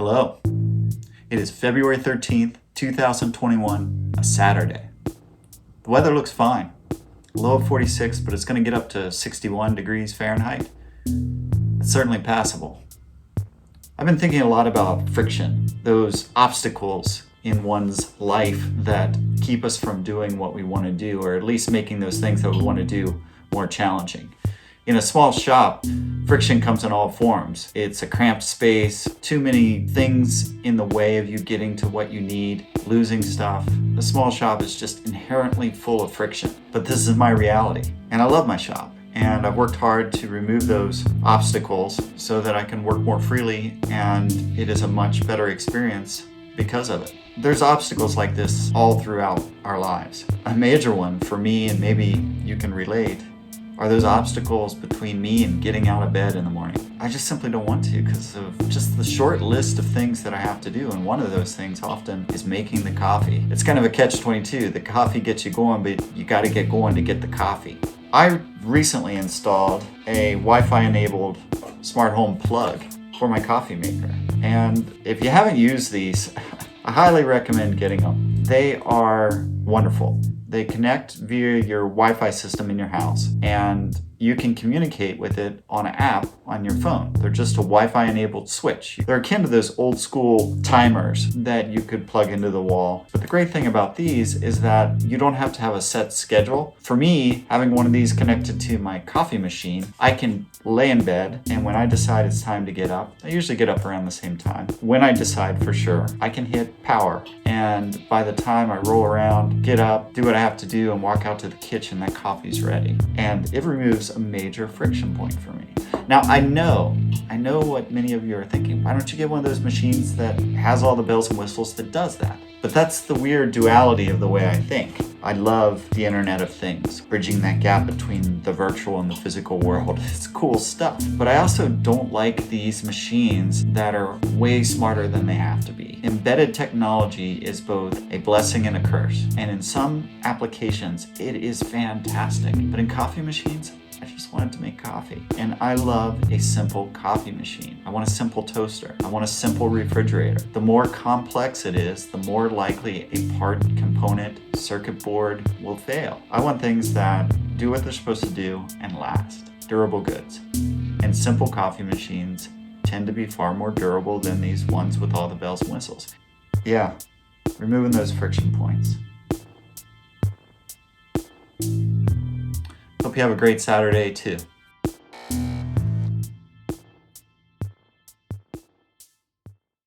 Hello. It is February 13th, 2021, a Saturday. The weather looks fine. Low of 46, but it's going to get up to 61 degrees Fahrenheit. It's certainly passable. I've been thinking a lot about friction, those obstacles in one's life that keep us from doing what we want to do, or at least making those things that we want to do more challenging. In a small shop, friction comes in all forms. It's a cramped space, too many things in the way of you getting to what you need, losing stuff. A small shop is just inherently full of friction. But this is my reality, and I love my shop. And I've worked hard to remove those obstacles so that I can work more freely, and it is a much better experience because of it. There's obstacles like this all throughout our lives. A major one for me, and maybe you can relate, are those obstacles between me and getting out of bed in the morning. I just simply don't want to because of just the short list of things that I have to do, and one of those things often is making the coffee. It's kind of a catch-22. The coffee gets you going, but you got to get going to get the coffee. I recently installed a Wi-Fi enabled smart home plug for my coffee maker, and if you haven't used these, I highly recommend getting them. They are wonderful. They connect via your Wi-Fi system in your house, and you can communicate with it on an app on your phone. They're just a Wi-Fi enabled switch. They're akin to those old school timers that you could plug into the wall. But the great thing about these is that you don't have to have a set schedule. For me, having one of these connected to my coffee machine, I can lay in bed, and when I decide it's time to get up, I usually get up around the same time. When I decide for sure, I can hit power, and by the time I roll around, get up, do what I have to do, and walk out to the kitchen, that coffee's ready. And it removes a major friction point for me. Now, I know what many of you are thinking. Why don't you get one of those machines that has all the bells and whistles that does that? But that's the weird duality of the way I think. I love the Internet of Things, bridging that gap between the virtual and the physical world. It's cool stuff. But I also don't like these machines that are way smarter than they have to be. Embedded technology is both a blessing and a curse. And in some applications, it is fantastic. But in coffee machines, I just wanted to make coffee. And I love a simple coffee machine. I want a simple toaster. I want a simple refrigerator. The more complex it is, the more likely a part, component, circuit board will fail. I want things that do what they're supposed to do and last. Durable goods. And simple coffee machines tend to be far more durable than these ones with all the bells and whistles. Yeah, removing those friction points. Hope you have a great Saturday too.